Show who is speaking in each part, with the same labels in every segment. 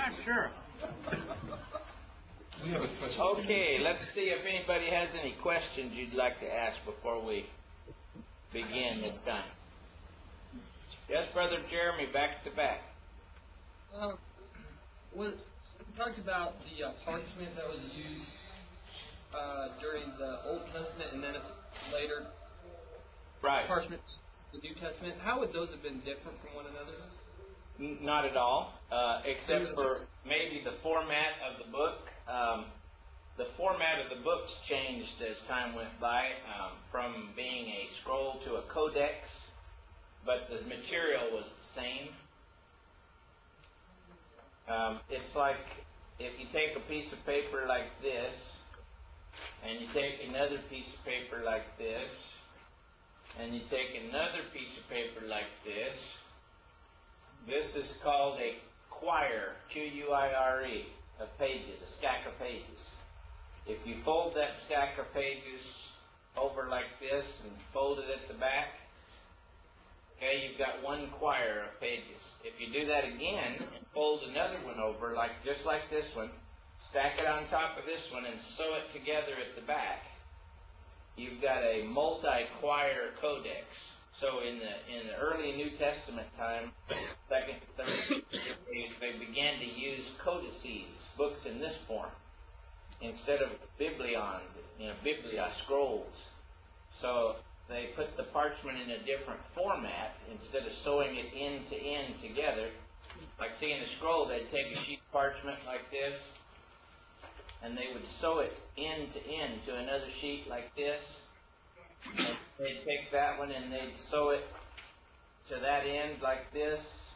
Speaker 1: Yeah, sure.
Speaker 2: We have a special.
Speaker 3: Okay, let's see if anybody has any questions you'd like to ask before we begin this time. Yes, Brother Jeremy, back to back.
Speaker 4: We talked about the parchment that was used during the Old Testament and then later
Speaker 3: Right.
Speaker 4: parchment, the New Testament. How would those have been different from one another?
Speaker 3: Not at all, except for maybe the format of the book. The format of the books changed as time went by, from being a scroll to a codex, but the material was the same. It's like if you take a piece of paper like this, and you take another piece of paper like this, and you take another piece of paper like this. This is called a quire, Q-U-I-R-E, of pages, a stack of pages. If you fold that stack of pages over like this and fold it at the back, okay, you've got one quire of pages. If you do that again and fold another one over, just like this one, stack it on top of this one and sew it together at the back, you've got a multi-quire codex. So in the early New Testament time, second, third, they began to use codices, books in this form, instead of biblions, biblia, scrolls. So they put the parchment in a different format instead of sewing it end to end together. Like seeing a scroll, they'd take a sheet of parchment like this, and they would sew it end to end to another sheet like this. And they'd take that one and they'd sew it to that end like this,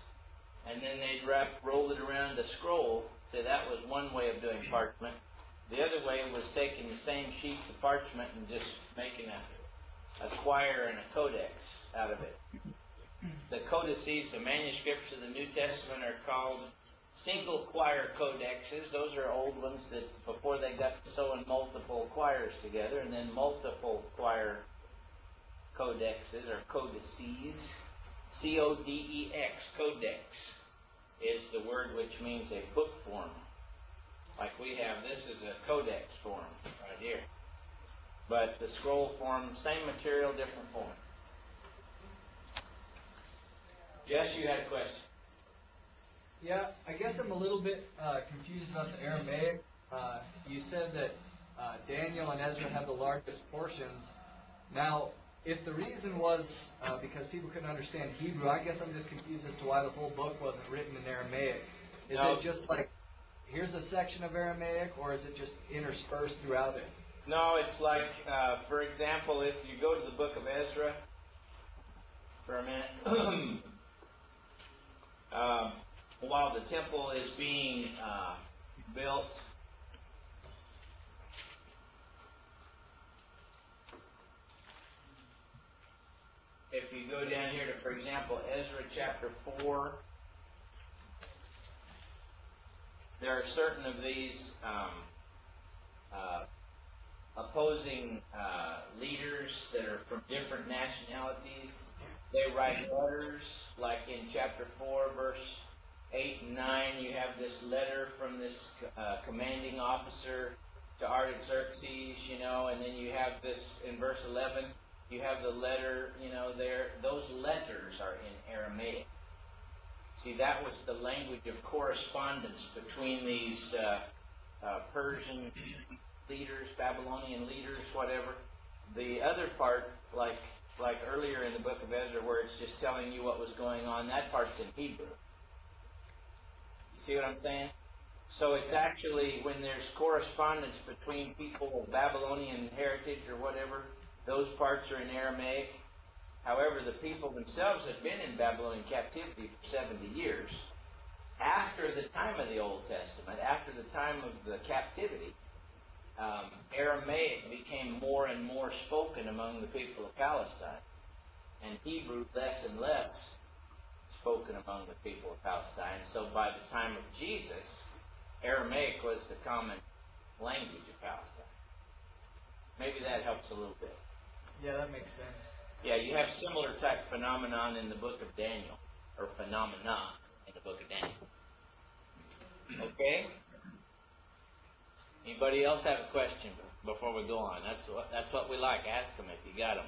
Speaker 3: and then they'd roll it around the scroll. So that was one way of doing parchment. The other way was taking the same sheets of parchment and just making a quire and a codex out of it. The codices, the manuscripts of the New Testament, are called single quire codexes. Those are old ones that before they got to sewing multiple quires together, and then multiple quire codexes or codices. C-O-D-E-X, codex, is the word which means a book form. Like we have, this is a codex form right here. But the scroll form, same material, different form. Jess, you had a question.
Speaker 5: Yeah, I guess I'm a little bit confused about the Aramaic. You said that Daniel and Ezra had the largest portions. Now, if the reason was because people couldn't understand Hebrew, I guess I'm just confused as to why the whole book wasn't written in Aramaic. Is it just like, here's a section of Aramaic, or is it just interspersed throughout it?
Speaker 3: No, it's like, for example, if you go to the book of Ezra for a minute, while the temple is being built, if you go down here to, for example, Ezra chapter 4, there are certain of these opposing leaders that are from different nationalities. They write letters, like in chapter 4, verse 8 and 9, you have this letter from this commanding officer to Artaxerxes, and then you have this in verse 11, you have the letter, there. Those letters are in Aramaic. See, that was the language of correspondence between these Persian leaders, Babylonian leaders, whatever. The other part, like earlier in the book of Ezra, where it's just telling you what was going on, that part's in Hebrew. You see what I'm saying? So it's actually, when there's correspondence between people of Babylonian heritage or whatever, those parts are in Aramaic. However, the people themselves had been in Babylonian captivity for 70 years. After the time of the Old Testament, after the time of the captivity, Aramaic became more and more spoken among the people of Palestine, and Hebrew less and less spoken among the people of Palestine. So by the time of Jesus, Aramaic was the common language of Palestine. Maybe that helps a little bit.
Speaker 5: Yeah, that makes sense.
Speaker 3: Yeah, you have similar type phenomenon in the book of Daniel, or phenomena in the book of Daniel. Okay? Anybody else have a question before we go on? That's what we like. Ask them if you got them.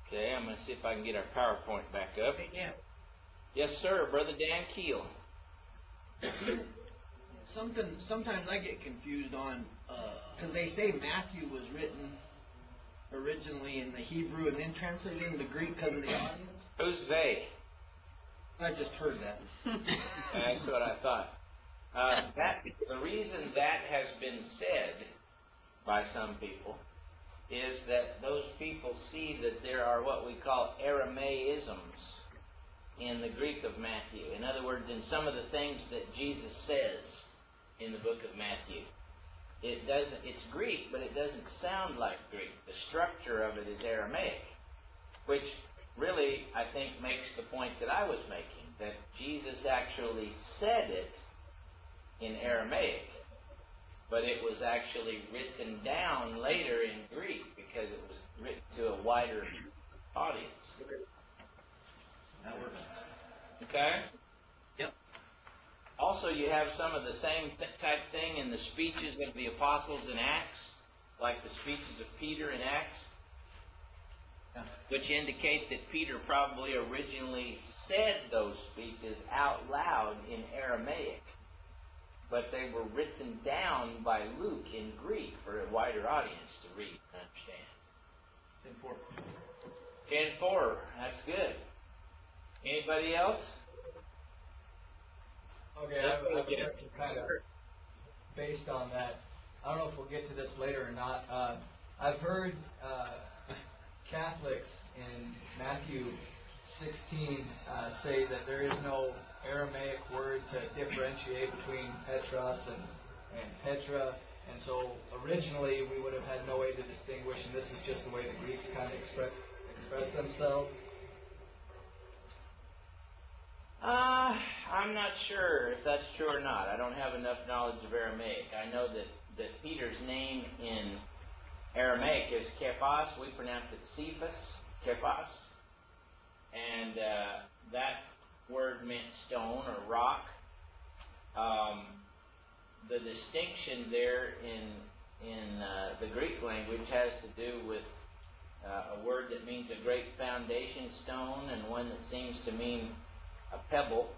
Speaker 3: Okay, I'm going to see if I can get our PowerPoint back up.
Speaker 1: Yeah.
Speaker 3: Yes, sir, Brother Dan Keel.
Speaker 1: Sometimes I get confused on, because they say Matthew was written originally in the Hebrew and then translated into Greek because of the audience.
Speaker 3: Who's they?
Speaker 1: I just heard that.
Speaker 3: That's what I thought. The reason that has been said by some people is that those people see that there are what we call Aramaisms in the Greek of Matthew. In other words, in some of the things that Jesus says in the book of Matthew. It's Greek, but it doesn't sound like Greek. The structure of it is Aramaic, which really, I think, makes the point that I was making, that Jesus actually said it in Aramaic, but it was actually written down later in Greek because it was written to a wider audience.
Speaker 1: That works.
Speaker 3: Okay?
Speaker 1: Yep.
Speaker 3: Also, you have some of the same type thing in the speeches of the apostles in Acts, like the speeches of Peter in Acts, which indicate that Peter probably originally said those speeches out loud in Aramaic, but they were written down by Luke in Greek for a wider audience to read and understand.
Speaker 1: 10-4.
Speaker 3: 10-4, that's good. Anybody else?
Speaker 5: Okay, I have a question kind of based on that. I don't know if we'll get to this later or not. I've heard Catholics in Matthew 16 say that there is no Aramaic word to differentiate between Petros and Petra, and so originally we would have had no way to distinguish, and this is just the way the Greeks kind of express themselves.
Speaker 3: I'm not sure if that's true or not. I don't have enough knowledge of Aramaic. I know that Peter's name in Aramaic is Kephas. We pronounce it Cephas, Kephas. And that word meant stone or rock. The distinction there in the Greek language has to do with a word that means a great foundation stone and one that seems to mean a pebble,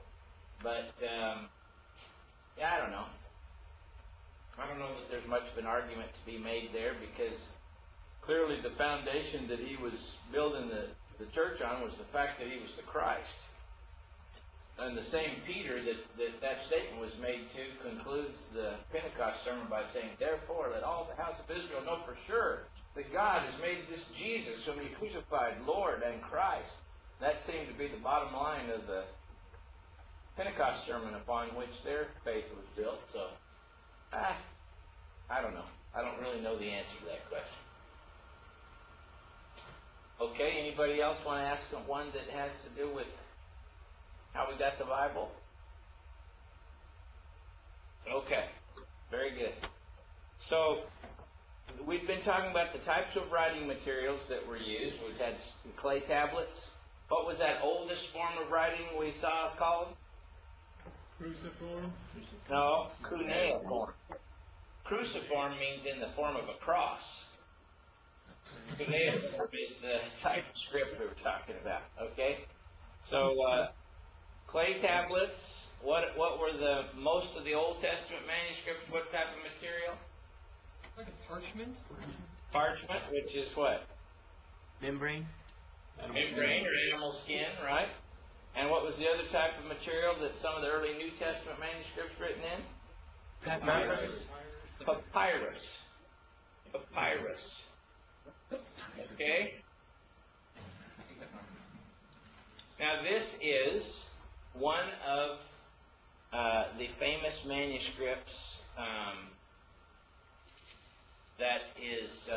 Speaker 3: but yeah, I don't know. I don't know that there's much of an argument to be made there, because clearly the foundation that he was building the church on was the fact that he was the Christ. And the same Peter that statement was made to concludes the Pentecost sermon by saying, "Therefore let all the house of Israel know for sure that God has made this Jesus whom you crucified Lord and Christ." That seemed to be the bottom line of the Pentecost sermon upon which their faith was built. So, I don't know. I don't really know the answer to that question. Okay, anybody else want to ask one that has to do with how we got the Bible? Okay, very good. So, we've been talking about the types of writing materials that were used. We've had clay tablets. What was that oldest form of writing we saw called?
Speaker 2: Cruciform?
Speaker 3: No, cuneiform. Cruciform means in the form of a cross. Cuneiform is the type of script we were talking about. Okay, so clay tablets. What were the most of the Old Testament manuscripts? What type of material?
Speaker 4: Like a parchment?
Speaker 3: Parchment, which is what?
Speaker 1: Membrane.
Speaker 3: Membrane or animal skin, right? And what was the other type of material that some of the early New Testament manuscripts written in?
Speaker 1: Papyrus.
Speaker 3: Papyrus. Papyrus. Okay? Now this is one of the famous manuscripts that is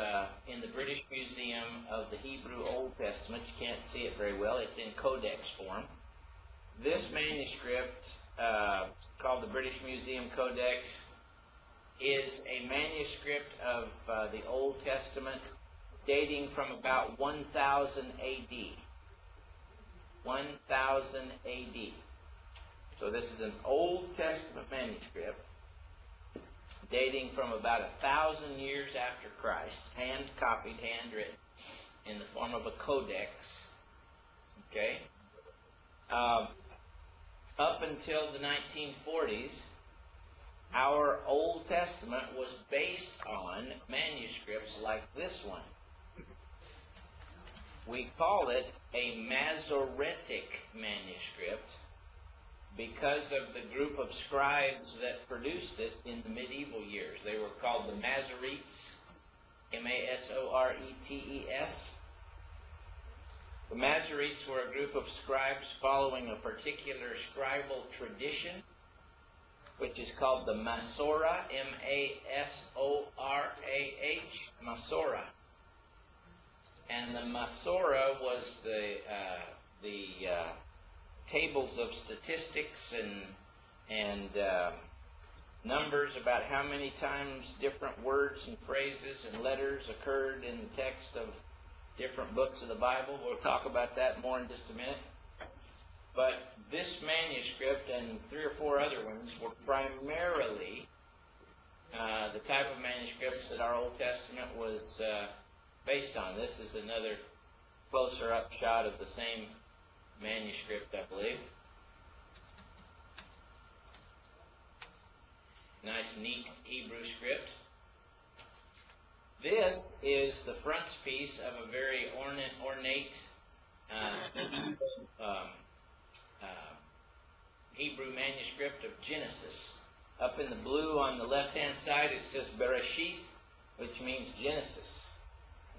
Speaker 3: in the British Museum of the Hebrew Old Testament. You can't see it very well. It's in codex form. This manuscript, called the British Museum Codex, is a manuscript of the Old Testament dating from about 1000 AD. 1000 AD. So this is an Old Testament manuscript dating from about 1,000 years after Christ, hand-copied, handwritten, in the form of a codex. Okay? Up until the 1940s, our Old Testament was based on manuscripts like this one. We call it a Masoretic manuscript because of the group of scribes that produced it in the medieval years. They were called the Masoretes, Masoretes. The Masoretes were a group of scribes following a particular scribal tradition, which is called the Masorah, M-A-S-O-R-A-H, Masorah. And the Masorah was the tables of statistics and numbers about how many times different words and phrases and letters occurred in the text of different books of the Bible. We'll talk about that more in just a minute. But this manuscript and 3 or 4 other ones were primarily the type of manuscripts that our Old Testament was based on. This is another closer up shot of the same manuscript, I believe. Nice, neat Hebrew script. This is the frontispiece of a very ornate Hebrew manuscript of Genesis. Up in the blue on the left-hand side, it says Bereshit, which means Genesis.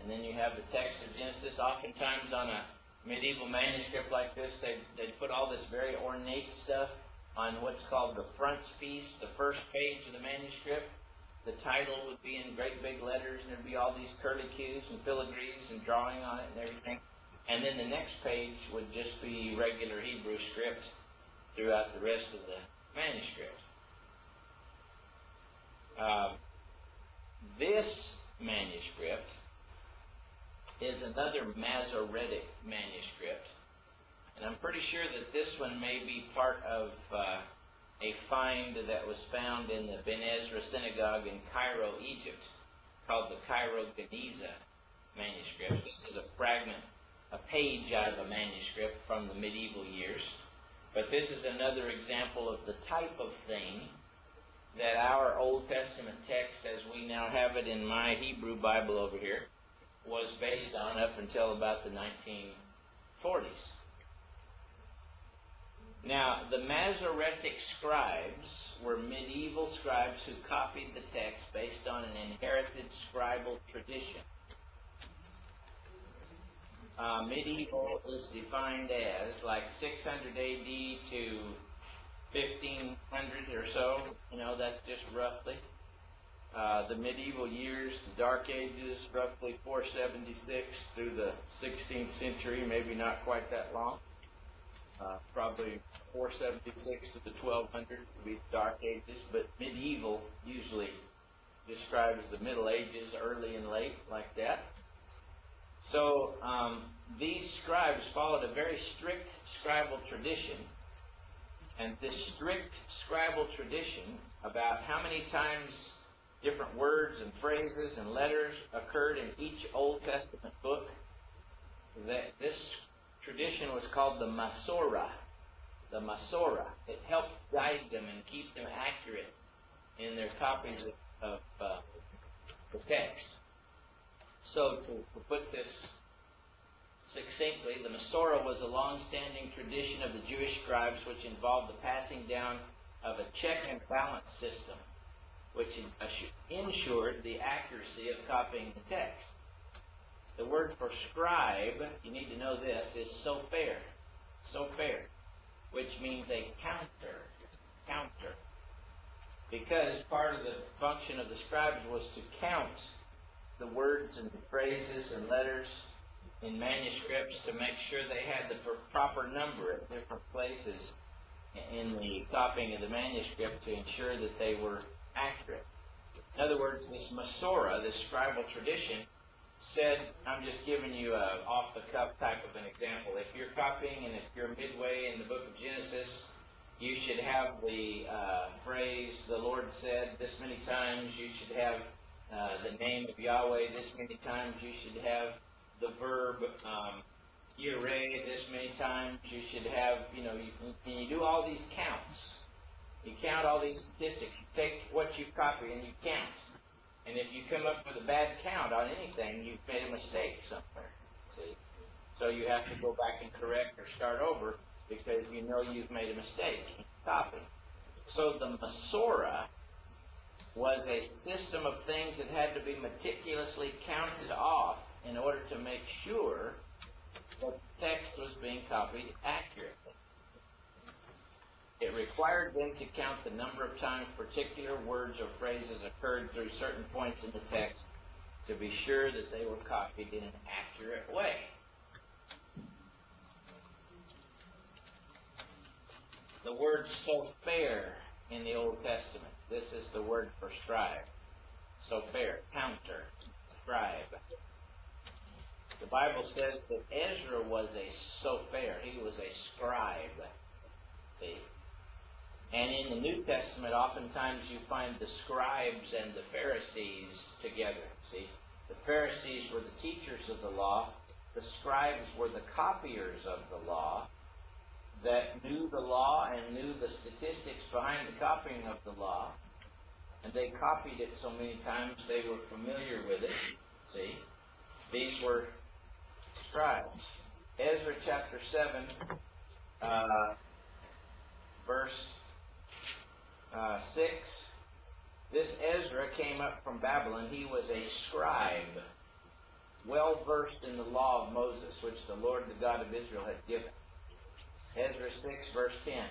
Speaker 3: And then you have the text of Genesis. Oftentimes on a medieval manuscript like this, they'd put all this very ornate stuff on what's called the frontispiece, the first page of the manuscript. The title would be in great big letters, and there'd be all these curlicues and filigrees and drawing on it and everything. And then the next page would just be regular Hebrew script throughout the rest of the manuscript. This manuscript is another Masoretic manuscript, and I'm pretty sure that this one may be part of a find that was found in the Ben Ezra synagogue in Cairo, Egypt, called the Cairo Geniza manuscript. This is a fragment, a page out of a manuscript from the medieval years. But this is another example of the type of thing that our Old Testament text, as we now have it in my Hebrew Bible over here, was based on up until about the 1940s. Now, the Masoretic scribes were medieval scribes who copied the text based on an inherited scribal tradition. Medieval is defined as like 600 AD to 1500 or so. That's just roughly. The medieval years, the Dark Ages, roughly 476 through the 16th century, maybe not quite that long. Probably 476 to the 1200s would be the Dark Ages, but medieval usually describes the Middle Ages, early and late, like that. So these scribes followed a very strict scribal tradition, and this strict scribal tradition about how many times different words and phrases and letters occurred in each Old Testament book, this tradition was called the Masorah. The Masorah. It helped guide them and keep them accurate in their copies of the text. So to put this succinctly, the Masorah was a long-standing tradition of the Jewish scribes which involved the passing down of a check and balance system, which ensured the accuracy of copying the text. The word for scribe, you need to know this, is sofer, which means a counter. Because part of the function of the scribes was to count the words and phrases and letters in manuscripts to make sure they had the proper number at different places in the copying of the manuscript to ensure that they were accurate. In other words, this Masorah, this scribal tradition, said, I'm just giving you a off-the-cuff type of an example. If you're copying and if you're midway in the book of Genesis You should have the phrase, the Lord said, this many times. You should have the name of Yahweh this many times. You should have the verb yireh this many times. You should have, you do all these counts. You count all these statistics. You take what you copy and you count. And if you come up with a bad count on anything, you've made a mistake somewhere. See? So you have to go back and correct or start over because you know you've made a mistake in copying. So the Masorah was a system of things that had to be meticulously counted off in order to make sure that the text was being copied accurately. It required them to count the number of times particular words or phrases occurred through certain points in the text to be sure that they were copied in an accurate way. The word sofer in the Old Testament, this is the word for scribe. Sofer, counter, scribe. The Bible says that Ezra was a sofer. He was a scribe. See? And in the New Testament, oftentimes you find the scribes and the Pharisees together. See? The Pharisees were the teachers of the law. The scribes were the copiers of the law that knew the law and knew the statistics behind the copying of the law. And they copied it so many times they were familiar with it. See? These were scribes. Ezra chapter 7, verse 6. This Ezra came up from Babylon. He was a scribe, well versed in the law of Moses, which the Lord, the God of Israel, had given. Ezra 6, verse 10.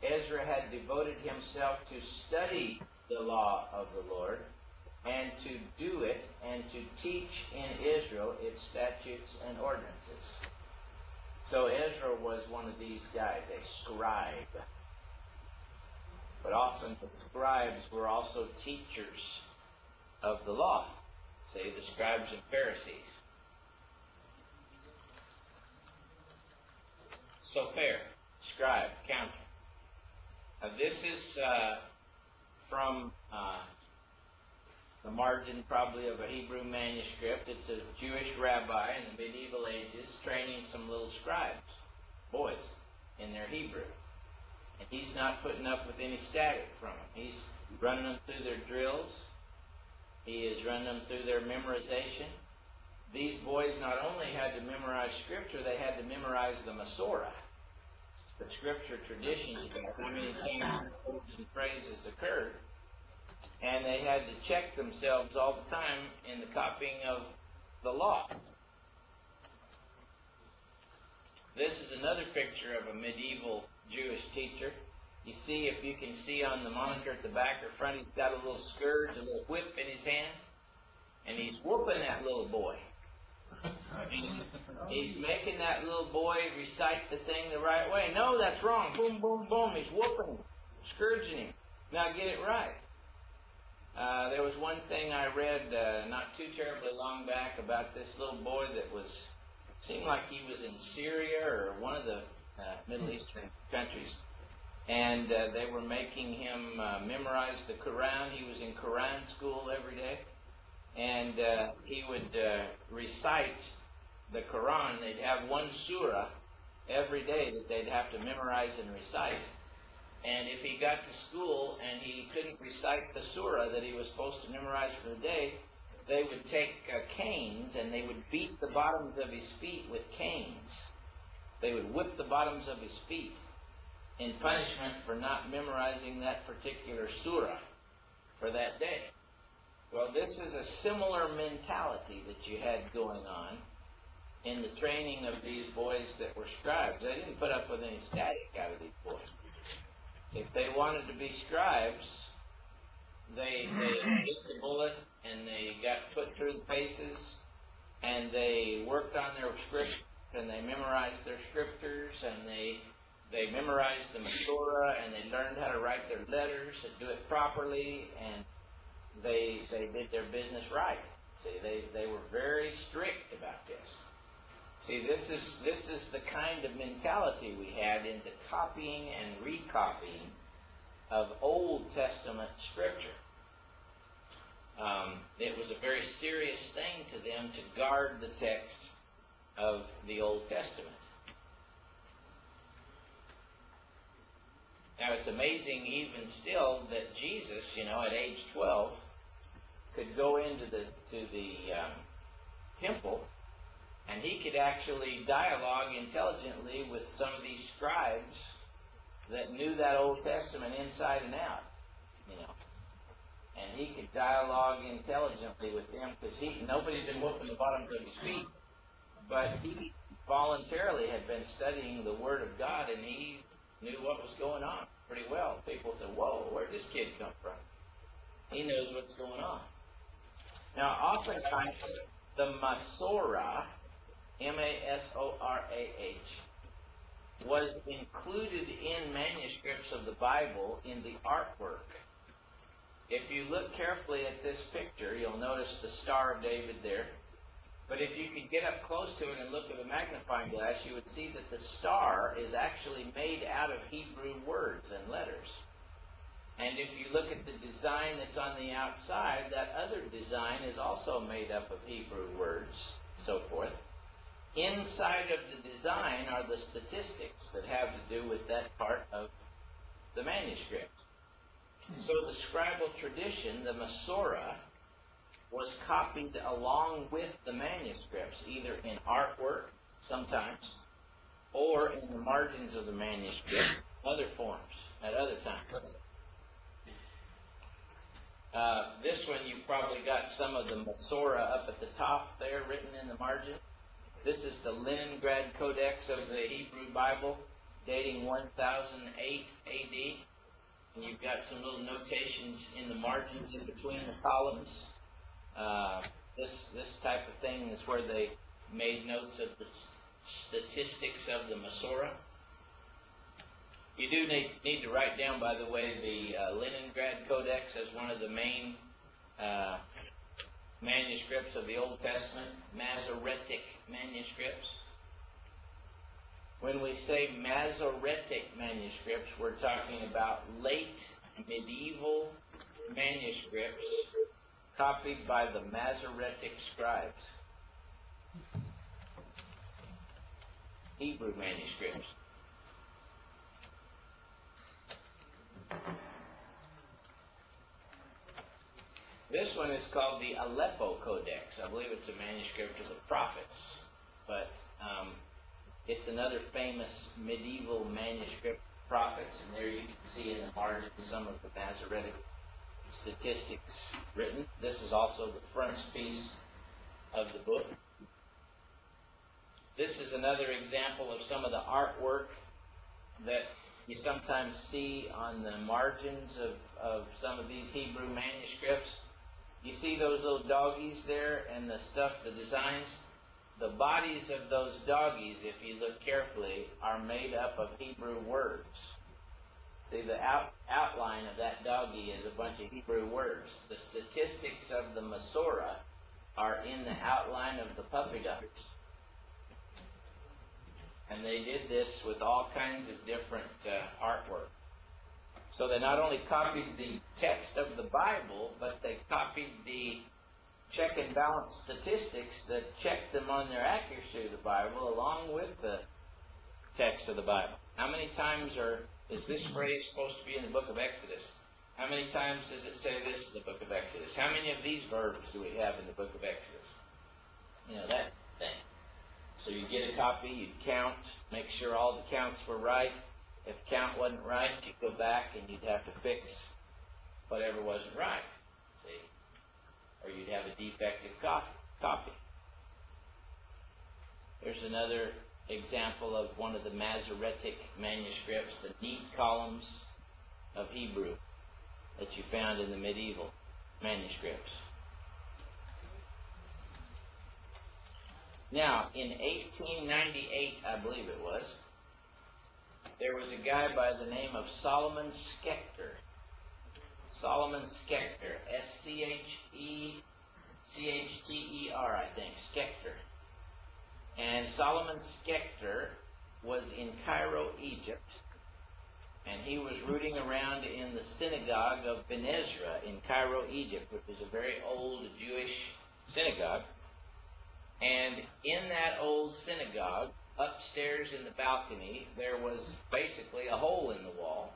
Speaker 3: Ezra had devoted himself to study the law of the Lord and to do it and to teach in Israel its statutes and ordinances. So Ezra was one of these guys, a scribe. But often the scribes were also teachers of the law. Say the scribes and Pharisees. Sofer, scribe, counter. This is from the margin probably of a Hebrew manuscript. It's a Jewish rabbi in the medieval ages training some little scribes, boys, in their Hebrew. And he's not putting up with any static from them. He's running them through their drills. He is running them through their memorization. These boys not only had to memorize Scripture, they had to memorize the Masorah, the Scripture traditions about how many times words and phrases occurred. And they had to check themselves all the time in the copying of the law. This is another picture of a medieval Jewish teacher. You see, if you can see on the monitor at the back or front, he's got a little scourge, a little whip in his hand, and he's whooping that little boy. He's making that little boy recite the thing the right way. No, that's wrong. Boom, boom, boom. He's whooping him, scourging him. Now get it right. There was one thing I read not too terribly long back about this little boy that seemed like he was in Syria or one of the Middle Eastern countries. And they were making him memorize the Quran. He was in Quran school every day. And he would recite the Quran. They'd have one surah every day that they'd have to memorize and recite. And if he got to school and he couldn't recite the surah that he was supposed to memorize for the day, they would take canes and they would beat the bottoms of his feet with canes. They would whip the bottoms of his feet in punishment for not memorizing that particular surah for that day. Well, this is a similar mentality that you had going on in the training of these boys that were scribes. They didn't put up with any static out of these boys. If they wanted to be scribes, they hit the bullet and they got put through the paces and they worked on their script and they memorized their scriptures and they memorized the Masorah and they learned how to write their letters and do it properly, and they did their business right. See, they were very strict about this. See, this is the kind of mentality we had into copying and recopying of Old Testament scripture. It was a very serious thing to them to guard the text of the Old Testament. Now, it's amazing even still that Jesus, at age 12, could go into the temple, and he could actually dialogue intelligently with some of these scribes that knew that Old Testament inside and out, And he could dialogue intelligently with them because nobody's been whooping the bottom of his feet. But he voluntarily had been studying the Word of God, and he knew what was going on pretty well. People said, whoa, where'd this kid come from? He knows what's going on. Now, oftentimes, the Masorah, M-A-S-O-R-A-H, was included in manuscripts of the Bible in the artwork. If you look carefully at this picture, you'll notice the Star of David there. But if you could get up close to it and look with a magnifying glass, you would see that the star is actually made out of Hebrew words and letters. And if you look at the design that's on the outside, that other design is also made up of Hebrew words, so forth. Inside of the design are the statistics that have to do with that part of the manuscript. So the scribal tradition, the Masorah, was copied along with the manuscripts, either in artwork, sometimes, or in the margins of the manuscript, other forms, at other times. This one, you've probably got some of the Masorah up at the top there, written in the margin. This is the Leningrad Codex of the Hebrew Bible, dating 1008 A.D., and you've got some little notations in the margins in between the columns. This type of thing is where they made notes of the statistics of the Masorah. You do need to write down, by the way, the Leningrad Codex as one of the main manuscripts of the Old Testament, Masoretic manuscripts. When we say Masoretic manuscripts, we're talking about late medieval manuscripts copied by the Masoretic scribes. Hebrew manuscripts. This one is called the Aleppo Codex. I believe it's a manuscript of the prophets, but it's another famous medieval manuscript of prophets, and there you can see in the margin some of the Masoretic statistics written. This is also the frontispiece of the book. This is another example of some of the artwork that you sometimes see on the margins of some of these Hebrew manuscripts. You see those little doggies there and the stuff, the designs? The bodies of those doggies, if you look carefully, are made up of Hebrew words. See, the outline of that doggie is a bunch of Hebrew words. The statistics of the Masorah are in the outline of the puppy dogs. And they did this with all kinds of different artwork. So they not only copied the text of the Bible, but they copied the check and balance statistics that checked them on their accuracy of the Bible along with the text of the Bible. How many times is this phrase supposed to be in the book of Exodus? How many times does it say this in the book of Exodus? How many of these verbs do we have in the book of Exodus? That thing. So you get a copy, you'd count, make sure all the counts were right. If count wasn't right, you'd go back and you'd have to fix whatever wasn't right. See? Or you'd have a defective copy. There's another example of one of the Masoretic manuscripts, the neat columns of Hebrew that you found in the medieval manuscripts. Now, in 1898, I believe it was, there was a guy by the name of Solomon Schechter. Solomon Schechter, S-C-H-E-C-H-T-E-R, I think, Schechter. And Solomon Schechter was in Cairo, Egypt, and he was rooting around in the synagogue of Ben Ezra in Cairo, Egypt, which is a very old Jewish synagogue. And in that old synagogue, upstairs in the balcony, there was basically a hole in the wall.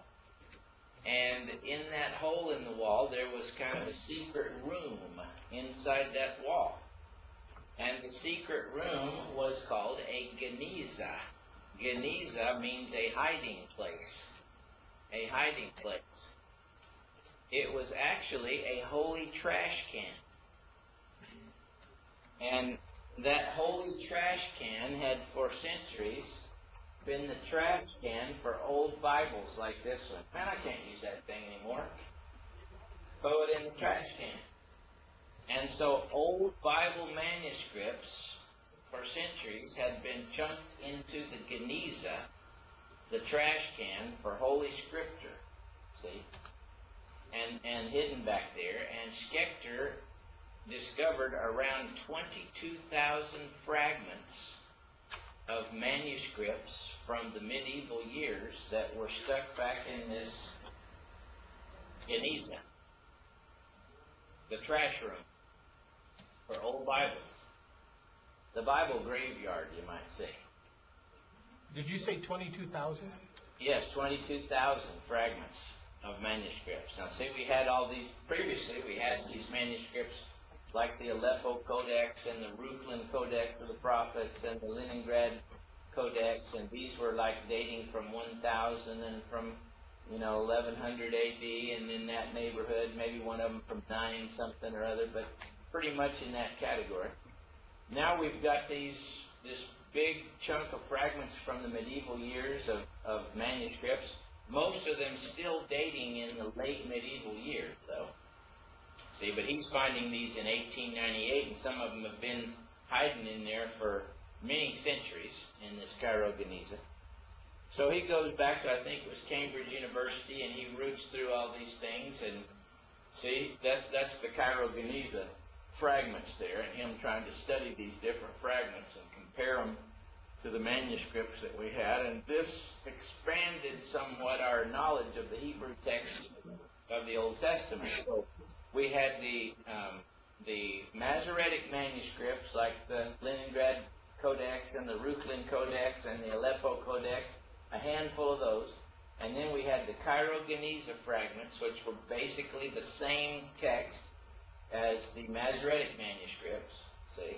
Speaker 3: And in that hole in the wall, there was kind of a secret room inside that wall. And the secret room was called a geniza. Geniza means a hiding place. A hiding place. It was actually a holy trash can. And that holy trash can had for centuries been the trash can for old Bibles like this one. Man, I can't use that thing anymore. Throw it in the trash can. And so old Bible manuscripts for centuries had been chunked into the geniza, the trash can for Holy Scripture, see, and hidden back there. And Schechter discovered around 22,000 fragments of manuscripts from the medieval years that were stuck back in this geniza, the trash room for old Bibles. The Bible graveyard, you might say.
Speaker 6: Did you say 22,000?
Speaker 3: Yes, 22,000 fragments of manuscripts. Now, see, we had all these, previously we had these manuscripts like the Aleppo Codex and the Reuchlin Codex of the Prophets and the Leningrad Codex, and these were like dating from 1000 and from, 1100 AD and in that neighborhood, maybe one of them from 9 something or other, but pretty much in that category. Now we've got this big chunk of fragments from the medieval years of manuscripts, most of them still dating in the late medieval years, though. See, but he's finding these in 1898, and some of them have been hiding in there for many centuries in this Cairo Geniza. So he goes back to, I think it was Cambridge University, and he roots through all these things, and see, that's the Cairo Geniza fragments there, and him trying to study these different fragments and compare them to the manuscripts that we had, and this expanded somewhat our knowledge of the Hebrew text of the Old Testament. So we had the Masoretic manuscripts like the Leningrad Codex and the Reuchlin Codex and the Aleppo Codex, a handful of those. And then we had the Cairo Geniza fragments, which were basically the same text as the Masoretic manuscripts, see.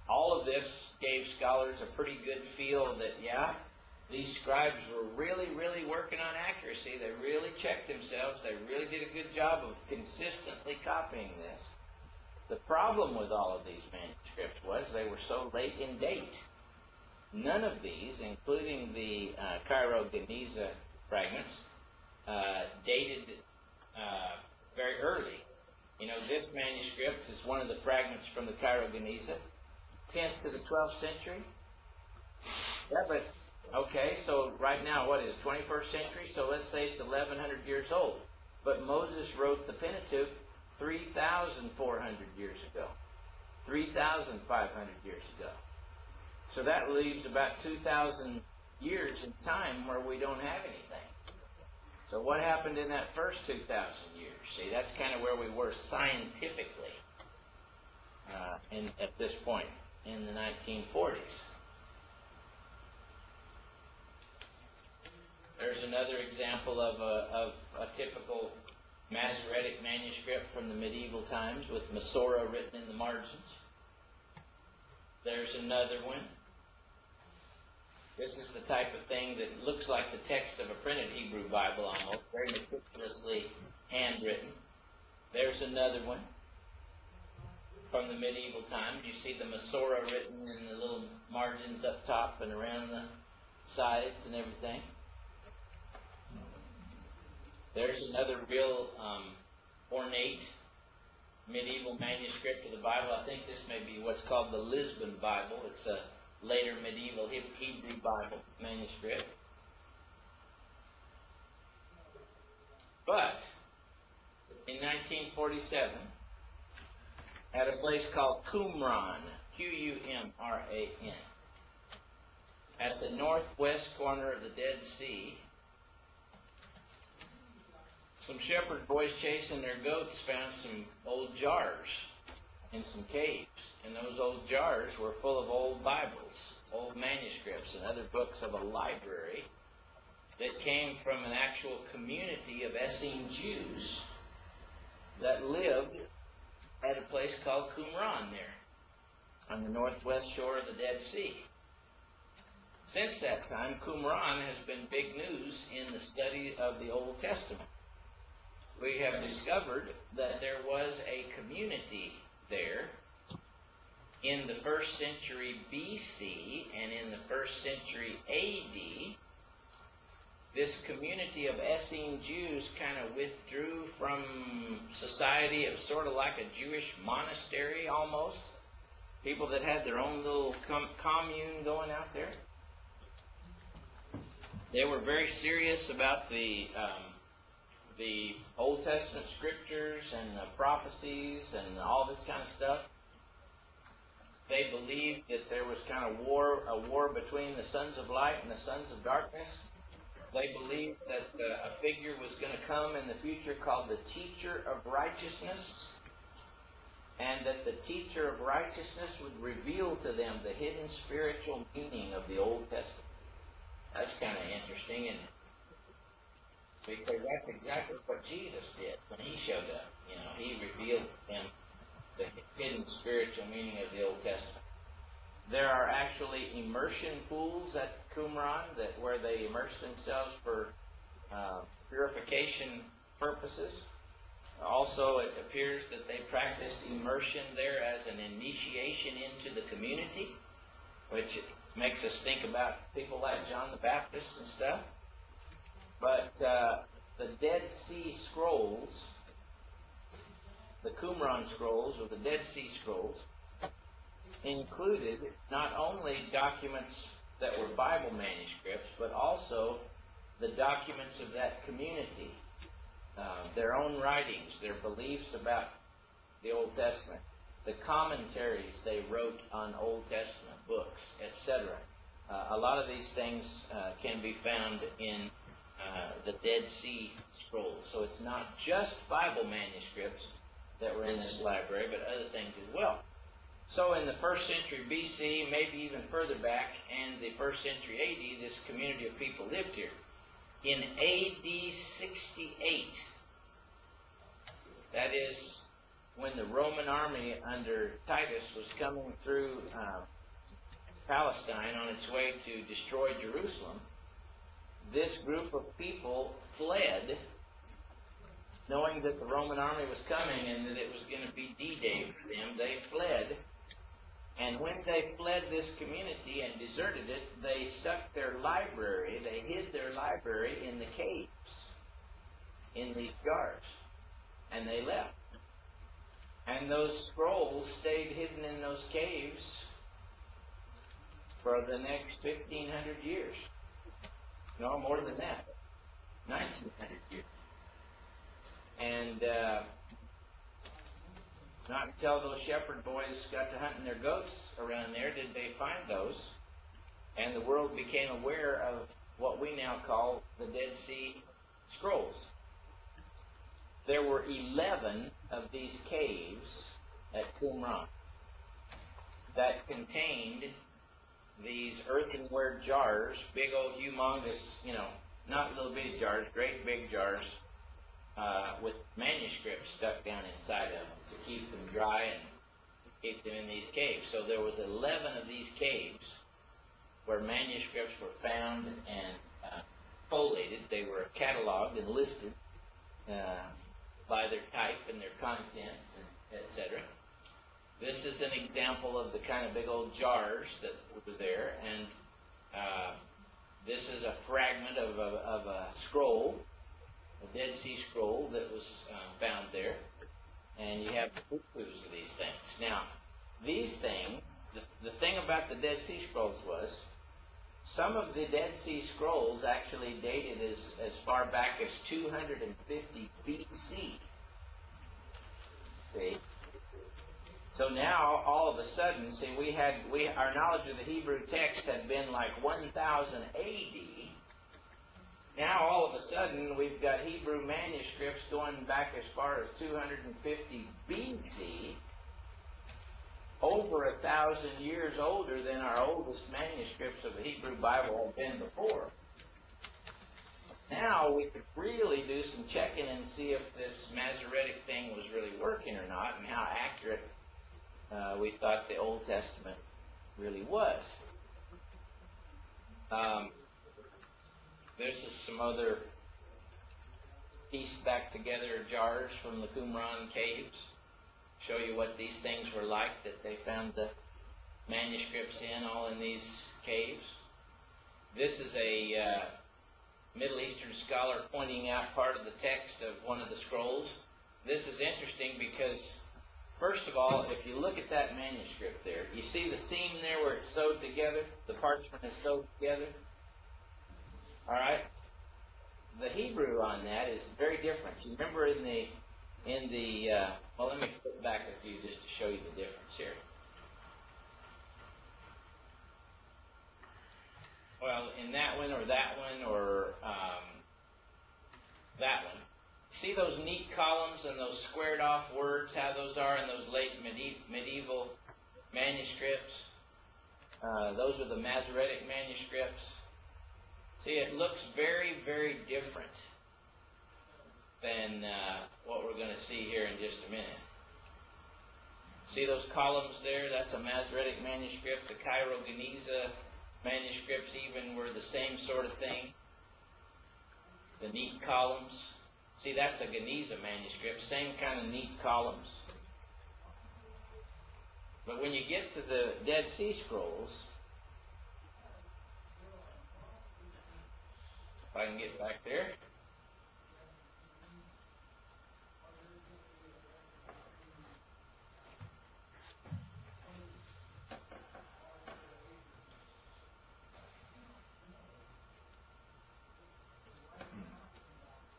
Speaker 3: All of this gave scholars a pretty good feel that, yeah, these scribes were really, really working on accuracy. They really checked themselves. They really did a good job of consistently copying this. The problem with all of these manuscripts was they were so late in date. None of these, including the Cairo Geniza fragments, dated very early. This manuscript is one of the fragments from the Cairo Geniza, 10th to the 12th century. Yeah, but, okay, so right now, what is it, 21st century? So let's say it's 1,100 years old. But Moses wrote the Pentateuch 3,400 years ago, 3,500 years ago. So that leaves about 2,000 years in time where we don't have anything. So what happened in that first 2,000 years? See, that's kind of where we were scientifically at this point in the 1940s. There's another example of a typical Masoretic manuscript from the medieval times with Masorah written in the margins. There's another one. This is the type of thing that looks like the text of a printed Hebrew Bible almost, very meticulously handwritten. There's another one from the medieval time. You see the Masorah written in the little margins up top and around the sides and everything. There's another real ornate medieval manuscript of the Bible. I think this may be what's called the Lisbon Bible. It's a later medieval Hebrew Bible manuscript. But in 1947, at a place called Qumran, Qumran. At the northwest corner of the Dead Sea, some shepherd boys chasing their goats found some old jars in some caves. And those old jars were full of old Bibles, old manuscripts, and other books of a library that came from an actual community of Essene Jews that lived at a place called Qumran there on the northwest shore of the Dead Sea. Since that time, Qumran has been big news in the study of the Old Testament. We have discovered that there was a community there in the 1st century BC and in the 1st century AD. This community of Essene Jews kind of withdrew from society. It was sort of like a Jewish monastery almost. People that had their own little commune going out there. They were very serious about the Old Testament scriptures and the prophecies and all this kind of stuff. They believed that there was kind of a war between the sons of light and the sons of darkness. They believed that a figure was going to come in the future called the teacher of righteousness, and that the teacher of righteousness would reveal to them the hidden spiritual meaning of the Old Testament. That's kind of interesting, isn't it? Because that's exactly what Jesus did when he showed up. You know, he revealed to them the hidden spiritual meaning of the Old Testament. There are actually immersion pools at Qumran where they immerse themselves for purification purposes. Also, it appears that they practiced immersion there as an initiation into the community, which makes us think about people like John the Baptist and stuff. But the Dead Sea Scrolls, the Qumran Scrolls, or the Dead Sea Scrolls, included not only documents that were Bible manuscripts, but also the documents of that community, their own writings, their beliefs about the Old Testament, the commentaries they wrote on Old Testament books, etc. A lot of these things can be found in the Dead Sea Scrolls. So it's not just Bible manuscripts that were in this library, but other things as well. So in the 1st century BC, maybe even further back, and the 1st century AD, this community of people lived here. In AD 68, that is when the Roman army under Titus was coming through Palestine on its way to destroy Jerusalem, this group of people fled, knowing that the Roman army was coming and that it was going to be D-Day for them. They fled, and when they fled this community and deserted it, they stuck their library, they hid their library in the caves, in these jars, and they left. And those scrolls stayed hidden in those caves for the next 1,500 years. No, more than that. 1,900 years. And not until those shepherd boys got to hunting their goats around there did they find those. And the world became aware of what we now call the Dead Sea Scrolls. There were 11 of these caves at Qumran that contained these earthenware jars, big old humongous, not little bitty jars, great big jars, with manuscripts stuck down inside of them to keep them dry and keep them in these caves. So there was 11 of these caves where manuscripts were found and collated. They were cataloged and listed by their type and their contents, and etc. This is an example of the kind of big old jars that were there, and this is a fragment of a scroll, a Dead Sea Scroll that was found there, and you have the clues of these things. Now, these things, the thing about the Dead Sea Scrolls was, some of the Dead Sea Scrolls actually dated as far back as 250 BC. See? So now, all of a sudden, see, our knowledge of the Hebrew text had been like 1000 AD. Now, all of a sudden, we've got Hebrew manuscripts going back as far as 250 BC, over 1,000 years older than our oldest manuscripts of the Hebrew Bible have been before. Now, we could really do some checking and see if this Masoretic thing was really working or not, and how accurate we thought the Old Testament really was. There's some other pieced back together jars from the Qumran caves. Show you what these things were like that they found the manuscripts all in these caves. This is a Middle Eastern scholar pointing out part of the text of one of the scrolls. This is interesting because, first of all, if you look at that manuscript there, you see the seam there where it's sewed together? The parchment is sewed together? All right? The Hebrew on that is very different. You remember well, let me flip back a few just to show you the difference here. Well, in that one or that one or that one. See those neat columns and those squared off words, how those are in those late medieval manuscripts? Those are the Masoretic manuscripts. See, it looks very, very different than what we're going to see here in just a minute. See those columns there? That's a Masoretic manuscript. The Cairo-Geniza manuscripts even were the same sort of thing. The neat columns. See, that's a Geniza manuscript. Same kind of neat columns. But when you get to the Dead Sea Scrolls, if I can get back there.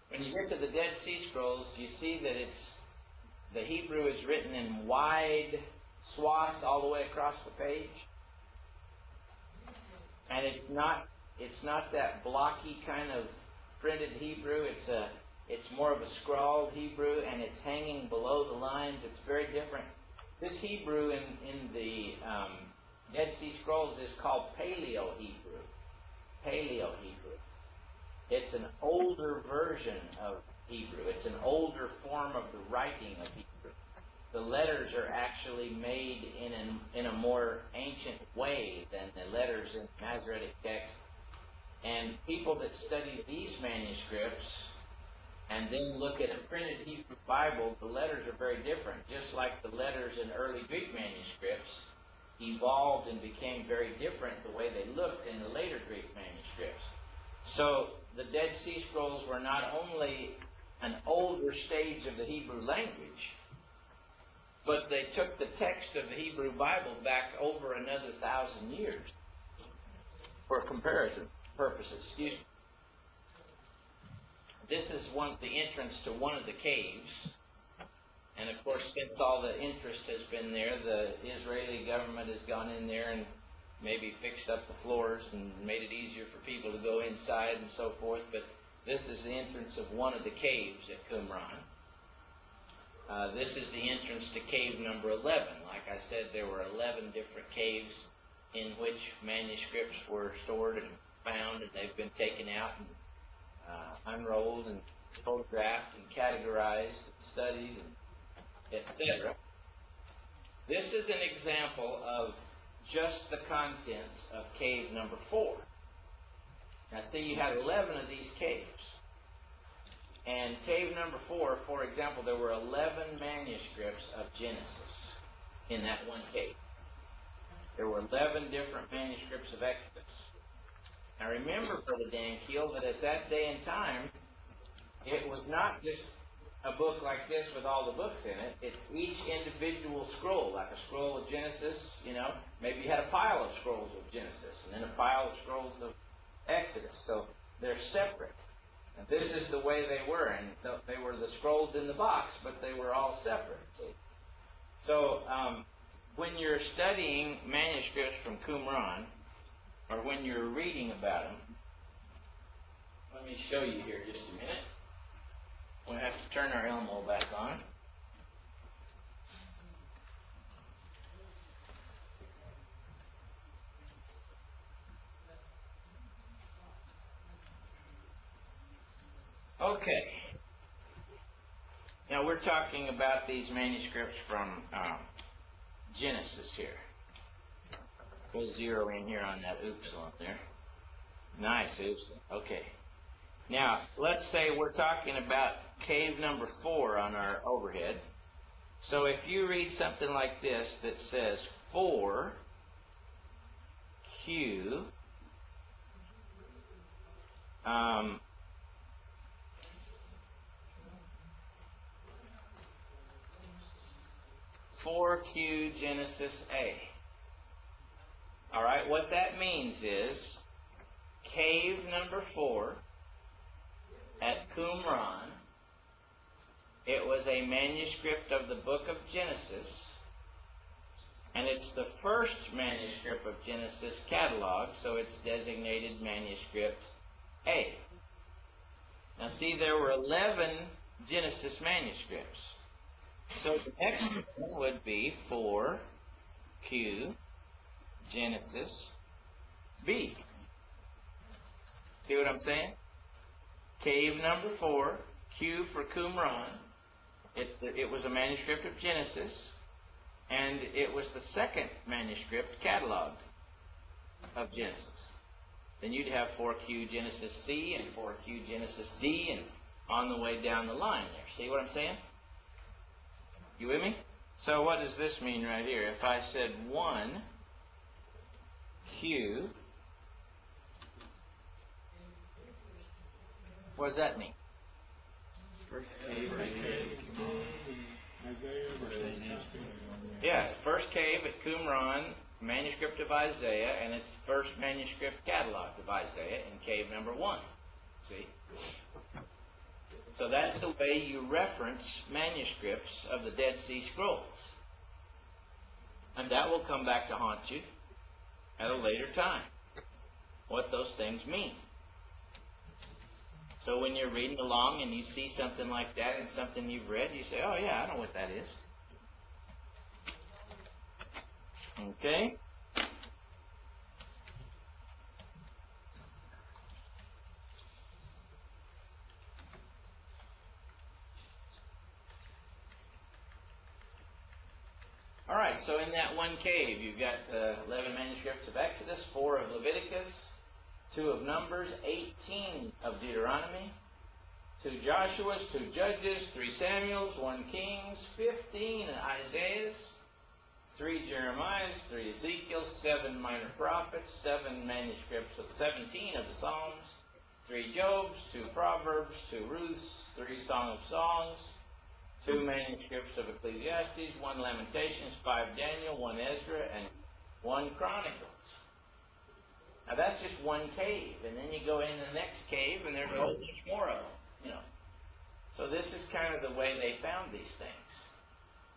Speaker 3: When you get to the Dead Sea Scrolls, you see that the Hebrew is written in wide swaths all the way across the page. And it's not that blocky kind of printed Hebrew. It's more of a scrawled Hebrew, and it's hanging below the lines. It's very different. This Hebrew in the Dead Sea Scrolls is called Paleo Hebrew. Paleo Hebrew. It's an older version of Hebrew. It's an older form of the writing of Hebrew. The letters are actually made in a more ancient way than the letters in Masoretic text. And people that study these manuscripts and then look at a printed Hebrew Bible, the letters are very different. Just like the letters in early Greek manuscripts evolved and became very different the way they looked in the later Greek manuscripts. So the Dead Sea Scrolls were not only an older stage of the Hebrew language, but they took the text of the Hebrew Bible back over another 1,000 years for comparison purposes. Excuse me. This is the entrance to one of the caves. And of course, since all the interest has been there, the Israeli government has gone in there and maybe fixed up the floors and made it easier for people to go inside and so forth. But this is the entrance of one of the caves at Qumran. This is the entrance to cave number 11. Like I said, there were 11 different caves in which manuscripts were stored and found, and they've been taken out and unrolled and photographed and categorized and studied, and etc. This is an example of just the contents of cave number 4. Now see, you had 11 of these caves. And cave number 4, for example, there were 11 manuscripts of Genesis in that one cave. There were 11 different manuscripts of Exodus. Now remember, Brother Dan Keel, that at that day and time, it was not just a book like this with all the books in it. It's each individual scroll, like a scroll of Genesis, maybe you had a pile of scrolls of Genesis, and then a pile of scrolls of Exodus. So they're separate. And this is the way they were, and they were the scrolls in the box, but they were all separate. See? So, when you're studying manuscripts from Qumran, or when you're reading about them, let me show you here just a minute. We'll have to turn our Elmo back on. Okay. Now we're talking about these manuscripts from Genesis here. We'll zero in here on that upsilon there. Nice upsilon. Okay. Now, let's say we're talking about cave number 4 on our overhead. So if you read something like this that says 4Q, 4Q Genesis A. All right, what that means is cave number 4 at Qumran, it was a manuscript of the book of Genesis, and it's the first manuscript of Genesis catalog, so it's designated manuscript A. Now see, there were 11 Genesis manuscripts. So the next one would be 4Q Genesis B. See what I'm saying? Cave number 4, Q for Qumran. It was a manuscript of Genesis, and it was the second manuscript cataloged of Genesis. Then you'd have 4Q Genesis C and 4Q Genesis D, and on the way down the line there. See what I'm saying? You with me? So what does this mean right here? If I said 1Q, what does that mean?
Speaker 1: First cave.
Speaker 3: Yeah, first cave at Qumran, manuscript of Isaiah, and it's the first manuscript catalog of Isaiah in cave number 1. See? So that's the way you reference manuscripts of the Dead Sea Scrolls. And that will come back to haunt you at a later time, what those things mean. So when you're reading along and you see something like that and something you've read, you say, oh yeah, I know what that is. Okay? All right, so in that one cave, you've got 11 manuscripts of Exodus, 4 of Leviticus, 2 of Numbers, 18 of Deuteronomy, 2 Joshua's, 2 Judges, 3 Samuel's, 1 Kings, 15 Isaiah's, 3 Jeremiah's, 3 Ezekiel's, 7 minor prophets, 7 manuscripts of 17 of the Psalms, 3 Job's, 2 Proverbs, 2 Ruth's, 3 Song of Songs, 2 manuscripts of Ecclesiastes, 1 Lamentations, 5 Daniel, 1 Ezra, and 1 Chronicles. Now that's just one cave, and then you go in the next cave, and there's a whole bunch more of them, you know. So this is kind of the way they found these things.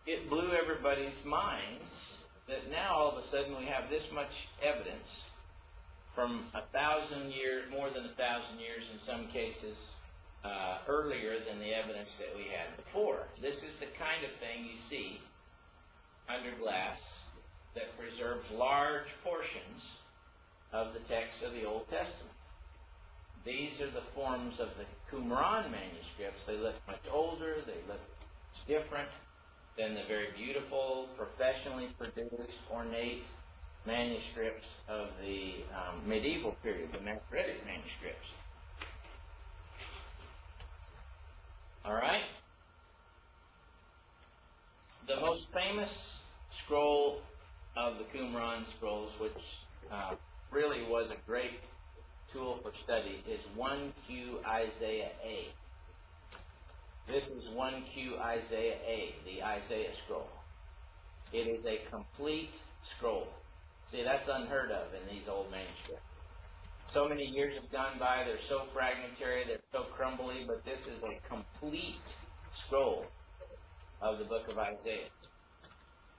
Speaker 3: It blew everybody's minds that now all of a sudden we have this much evidence from 1,000 years, more than 1,000 years in some cases, earlier than the evidence that we had before. This is the kind of thing you see under glass that preserves large portions of the text of the Old Testament. These are the forms of the Qumran manuscripts. They look much older, they look much different than the very beautiful, professionally produced, ornate manuscripts of the medieval period, the Masoretic manuscripts. All right? The most famous scroll of the Qumran scrolls, which really was a great tool for study, is 1Q Isaiah A. This is 1Q Isaiah A, the Isaiah scroll. It is a complete scroll. See, that's unheard of in these old manuscripts. So many years have gone by, they're so fragmentary, they're so crumbly, but this is a complete scroll of the book of Isaiah.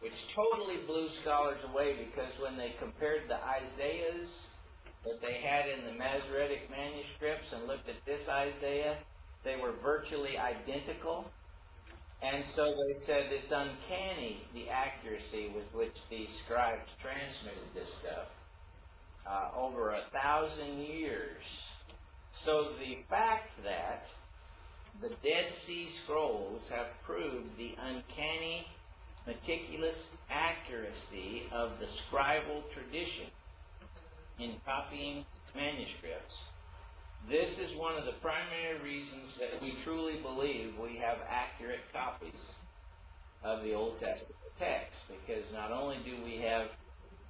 Speaker 3: which totally blew scholars away, because when they compared the Isaiahs that they had in the Masoretic manuscripts and looked at this Isaiah, they were virtually identical. And so they said it's uncanny, the accuracy with which these scribes transmitted this stuff over 1,000 years. So the fact that the Dead Sea Scrolls have proved the uncanny, meticulous accuracy of the scribal tradition in copying manuscripts. This is one of the primary reasons that we truly believe we have accurate copies of the Old Testament text, because not only do we have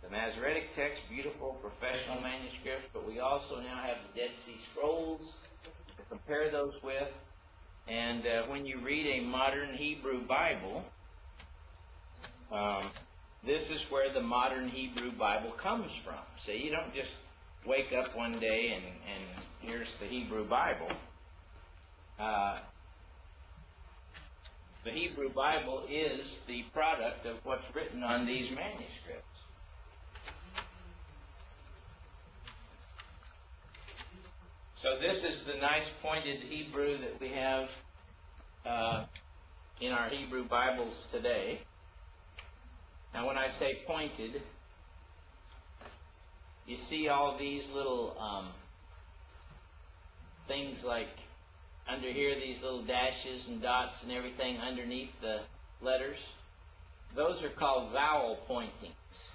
Speaker 3: the Masoretic text, beautiful professional manuscripts, but we also now have the Dead Sea Scrolls to compare those with. And when you read a modern Hebrew Bible, this is where the modern Hebrew Bible comes from. So you don't just wake up one day and here's the Hebrew Bible. The Hebrew Bible is the product of what's written on these manuscripts. So this is the nice pointed Hebrew that we have in our Hebrew Bibles today. Now when I say pointed, you see all these little things like under here, these little dashes and dots and everything underneath the letters. Those are called vowel pointings.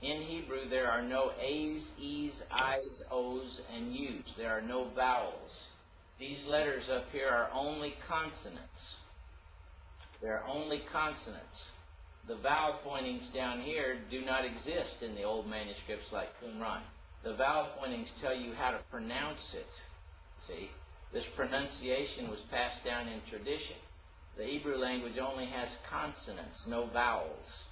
Speaker 3: In Hebrew, there are no A's, E's, I's, O's, and U's. There are no vowels. These letters up here are only consonants. They're only consonants. The vowel pointings down here do not exist in the old manuscripts like Qumran. The vowel pointings tell you how to pronounce it. See? This pronunciation was passed down in tradition. The Hebrew language only has consonants, no vowels.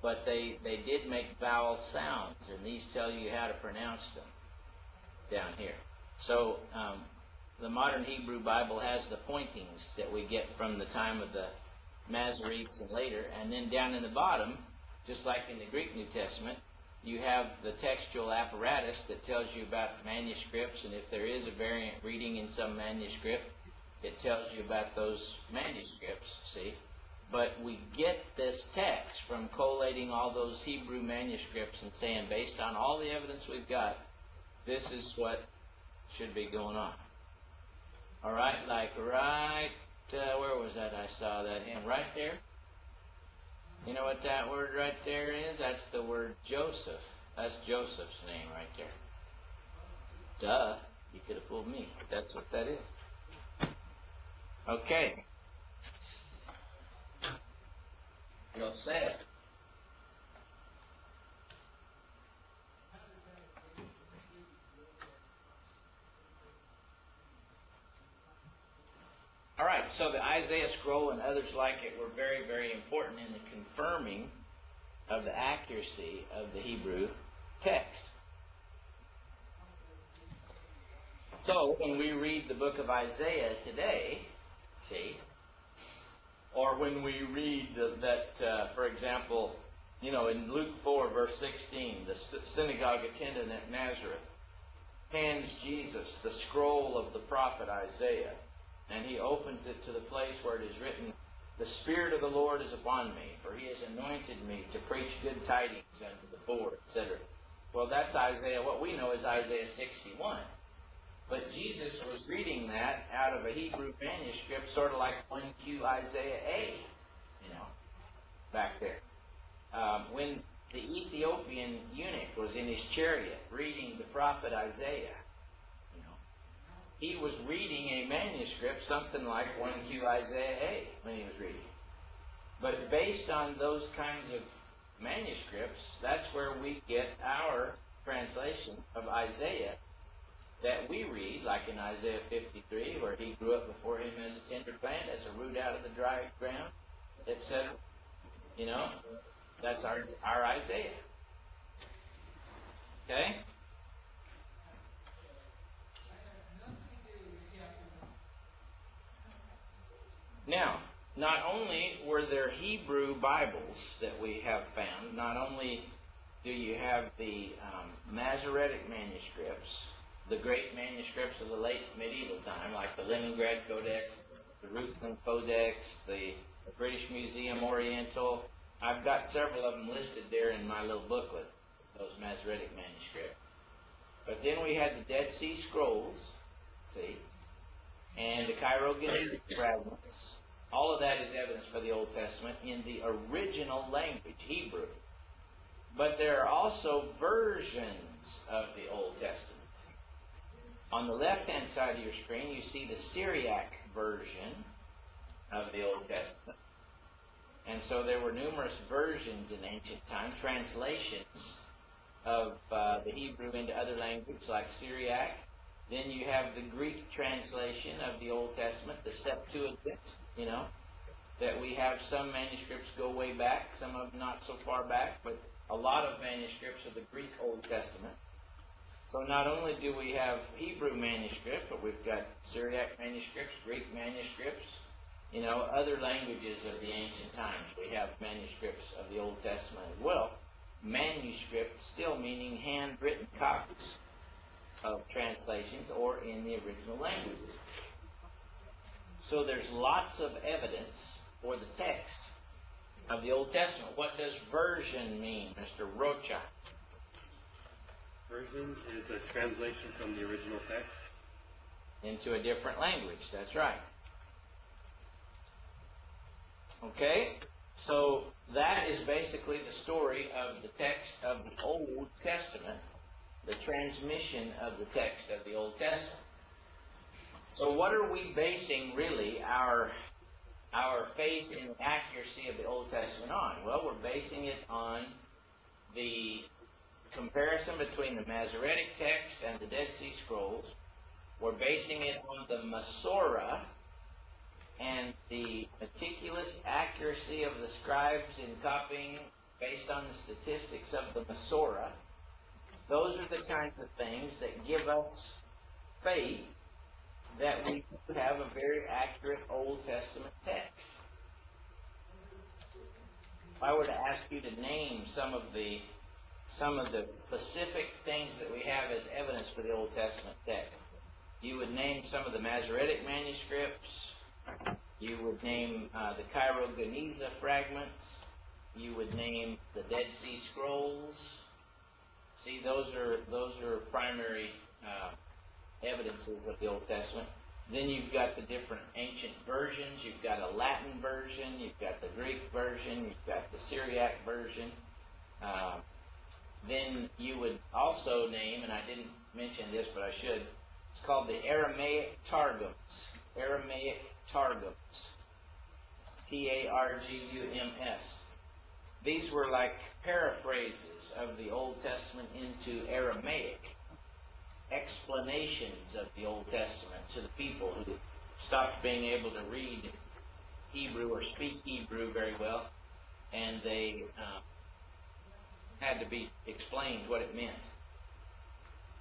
Speaker 3: But they did make vowel sounds, and these tell you how to pronounce them down here. So the modern Hebrew Bible has the pointings that we get from the time of the Masoretes and later, and then down in the bottom, just like in the Greek New Testament, you have the textual apparatus that tells you about manuscripts, and if there is a variant reading in some manuscript, it tells you about those manuscripts, see? But we get this text from collating all those Hebrew manuscripts and saying, based on all the evidence we've got, this is what should be going on. All right, like where was that I saw that in? Right there. You know what that word right there is? That's the word Joseph. That's Joseph's name right there. Duh. You could have fooled me. But that's what that is. Okay. Joseph. All right, so the Isaiah scroll and others like it were very, very important in the confirming of the accuracy of the Hebrew text. So when we read the book of Isaiah today, see, or when we read that, for example, in Luke 4, verse 16, the synagogue attendant at Nazareth hands Jesus the scroll of the prophet Isaiah, and he opens it to the place where it is written, "The Spirit of the Lord is upon me, for he has anointed me to preach good tidings unto the poor," etc. Well, that's Isaiah. What we know is Isaiah 61. But Jesus was reading that out of a Hebrew manuscript, sort of like 1Q Isaiah A, back there. When the Ethiopian eunuch was in his chariot reading the prophet Isaiah, he was reading a manuscript, something like 1Q Isaiah A when he was reading. But based on those kinds of manuscripts, that's where we get our translation of Isaiah that we read, like in Isaiah 53, where he grew up before him as a tender plant, as a root out of the dry ground, etc. That's our Isaiah. Okay? Now, not only were there Hebrew Bibles that we have found, not only do you have the Masoretic manuscripts, the great manuscripts of the late medieval time, like the Leningrad Codex, the Rutland Codex, the British Museum Oriental. I've got several of them listed there in my little booklet, those Masoretic manuscripts. But then we had the Dead Sea Scrolls, see, and the Cairo-Gizeh fragments. All of that is evidence for the Old Testament in the original language, Hebrew. But there are also versions of the Old Testament. On the left-hand side of your screen, you see the Syriac version of the Old Testament. And so there were numerous versions in ancient times, translations of the Hebrew into other languages like Syriac. Then you have the Greek translation of the Old Testament, the Septuagint, that we have some manuscripts go way back, some of them not so far back, but a lot of manuscripts of the Greek Old Testament. So not only do we have Hebrew manuscripts, but we've got Syriac manuscripts, Greek manuscripts, other languages of the ancient times. We have manuscripts of the Old Testament as well. Manuscript still meaning handwritten copies of translations or in the original language. So there's lots of evidence for the text of the Old Testament. What does version mean, Mr. Rocha?
Speaker 7: Version is a translation from the original text
Speaker 3: into a different language. That's right. Okay, so that is basically the story of the text of the Old Testament, the transmission of the text of the Old Testament. So what are we basing really our faith in the accuracy of the Old Testament on? Well, we're basing it on the comparison between the Masoretic text and the Dead Sea Scrolls. We're basing it on the Masorah and the meticulous accuracy of the scribes in copying based on the statistics of the Masorah. Those are the kinds of things that give us faith that we have a very accurate Old Testament text. If I were to ask you to name some of the specific things that we have as evidence for the Old Testament text, you would name some of the Masoretic manuscripts. You would name the Cairo-Gizeh fragments. You would name the Dead Sea Scrolls. See, those are primary evidences of the Old Testament. Then you've got the different ancient versions. You've got a Latin version. You've got the Greek version. You've got the Syriac version. Then you would also name, and I didn't mention this, but I should, it's called the Aramaic Targums. Aramaic Targums. Targums. These were like paraphrases of the Old Testament into Aramaic. Explanations of the Old Testament to the people who stopped being able to read Hebrew or speak Hebrew very well, and they had to be explained what it meant.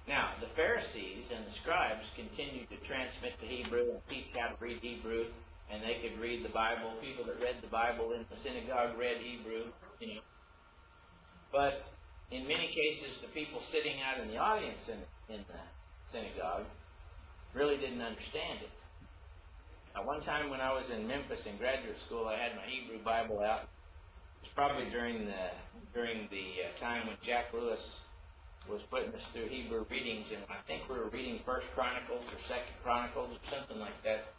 Speaker 3: Now, the Pharisees and the scribes continued to transmit the Hebrew and teach how to read Hebrew, and they could read the Bible. People that read the Bible in the synagogue read Hebrew, But in many cases, the people sitting out in the audience in the synagogue really didn't understand it. Now, one time when I was in Memphis in graduate school, I had my Hebrew Bible out. It was probably during the time when Jack Lewis was putting us through Hebrew readings, and I think we were reading First Chronicles or Second Chronicles or something like that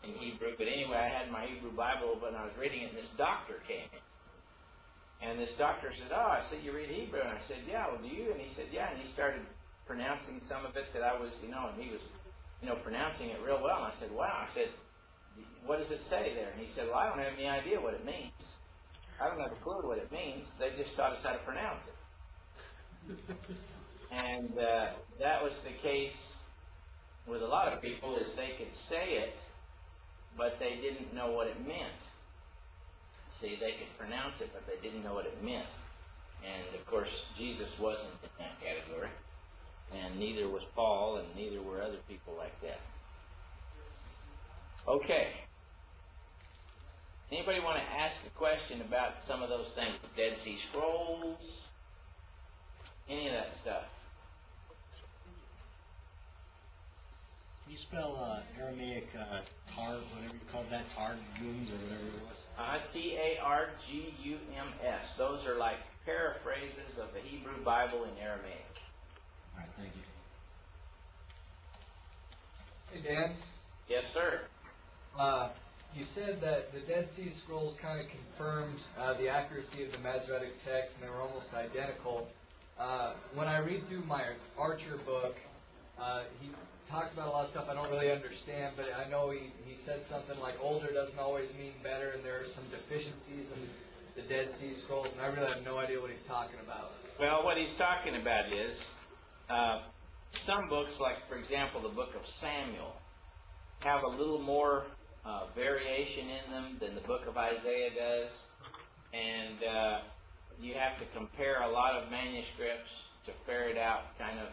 Speaker 3: in Hebrew. But anyway, I had my Hebrew Bible open, and I was reading it, and this doctor came in. And this doctor said, "Oh, I see you read Hebrew." And I said, "Yeah, well, do you?" And he said, "Yeah." And he started pronouncing some of it that I was, and he was, pronouncing it real well. And I said, "Wow." I said, "What does it say there?" And he said, "Well, I don't have any idea what it means. I don't have a clue what it means. They just taught us how to pronounce it." And that was the case with a lot of people, is they could say it, but they didn't know what it meant. See, they could pronounce it, but they didn't know what it meant. And, of course, Jesus wasn't in that category, and neither was Paul, and neither were other people like that. Okay. Anybody want to ask a question about some of those things? The Dead Sea Scrolls, any of that stuff?
Speaker 8: Can you spell Aramaic tar, whatever you called that, targums or whatever it was?
Speaker 3: Targums. Those are like paraphrases of the Hebrew Bible in Aramaic.
Speaker 8: All right, thank you.
Speaker 5: Hey, Dan.
Speaker 3: Yes, sir.
Speaker 5: You said that the Dead Sea Scrolls kind of confirmed the accuracy of the Masoretic text, and they were almost identical. When I read through my Archer book, he talks about a lot of stuff I don't really understand, but I know he said something like older doesn't always mean better, and there are some deficiencies in the Dead Sea Scrolls, and I really have no idea what he's talking about.
Speaker 3: Well, what he's talking about is some books, like, for example, the book of Samuel, have a little more variation in them than the book of Isaiah does, and you have to compare a lot of manuscripts to ferret out kind of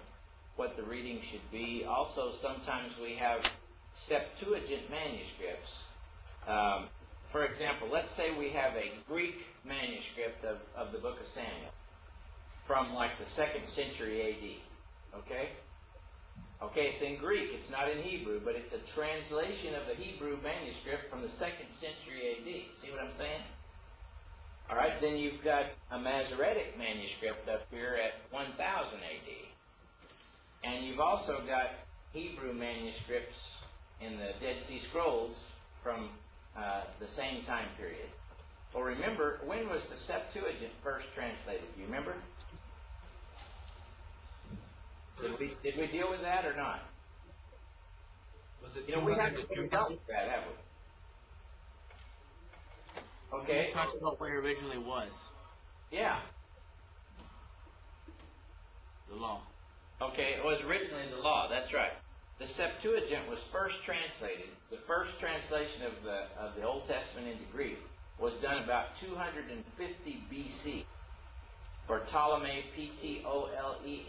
Speaker 3: what the reading should be. Also, sometimes we have Septuagint manuscripts. For example, let's say we have a Greek manuscript of the book of Samuel from like the 2nd century A.D., okay? Okay, it's in Greek, it's not in Hebrew, but it's a translation of the Hebrew manuscript from the 2nd century A.D. See what I'm saying? All right, then you've got a Masoretic manuscript up here at 1000 A.D. And you've also got Hebrew manuscripts in the Dead Sea Scrolls from the same time period. Well, remember, when was the Septuagint first translated? Do you remember? Did we deal with that or not?
Speaker 5: Was it
Speaker 3: We haven't dealt with that, have we? Okay.
Speaker 1: Let's talk about what it originally was.
Speaker 3: Yeah.
Speaker 1: The law.
Speaker 3: Okay, it was originally the law. That's right. The Septuagint was first translated. The first translation of the Old Testament into Greek was done about 250 B.C. for Ptolemy, Ptolemy,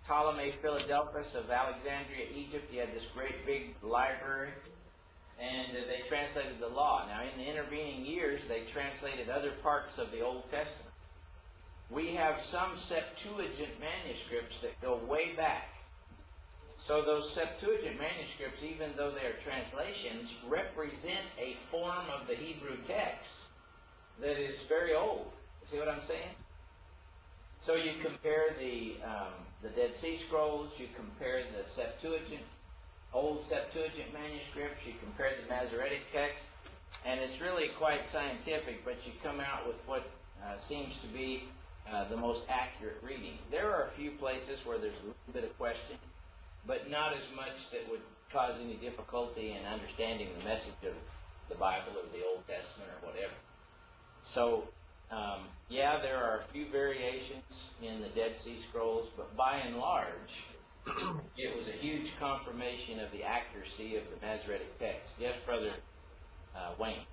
Speaker 3: Ptolemy Philadelphus of Alexandria, Egypt. He had this great big library, and they translated the law. Now, in the intervening years, they translated other parts of the Old Testament. We have some Septuagint manuscripts that go way back. So those Septuagint manuscripts, even though they are translations, represent a form of the Hebrew text that is very old. See what I'm saying? So you compare the Dead Sea Scrolls, you compare the Septuagint, old Septuagint manuscripts, you compare the Masoretic text, and it's really quite scientific, but you come out with what seems to be the most accurate reading. There are a few places where there's a little bit of question, but not as much that would cause any difficulty in understanding the message of the Bible or the Old Testament or whatever. So, yeah, there are a few variations in the Dead Sea Scrolls, but by and large, it was a huge confirmation of the accuracy of the Masoretic text. Yes, Brother Wayne?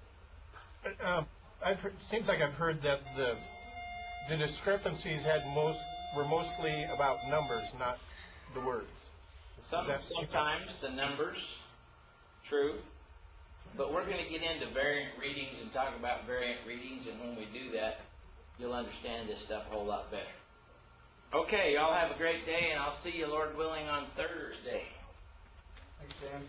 Speaker 6: Seems like I've heard that the discrepancies were mostly about numbers, not the words.
Speaker 3: Sometimes the numbers, true, but we're going to get into variant readings and talk about variant readings, and when we do that, you'll understand this stuff a whole lot better. Okay, y'all have a great day, and I'll see you, Lord willing, on Thursday.
Speaker 5: Thanks, Dan.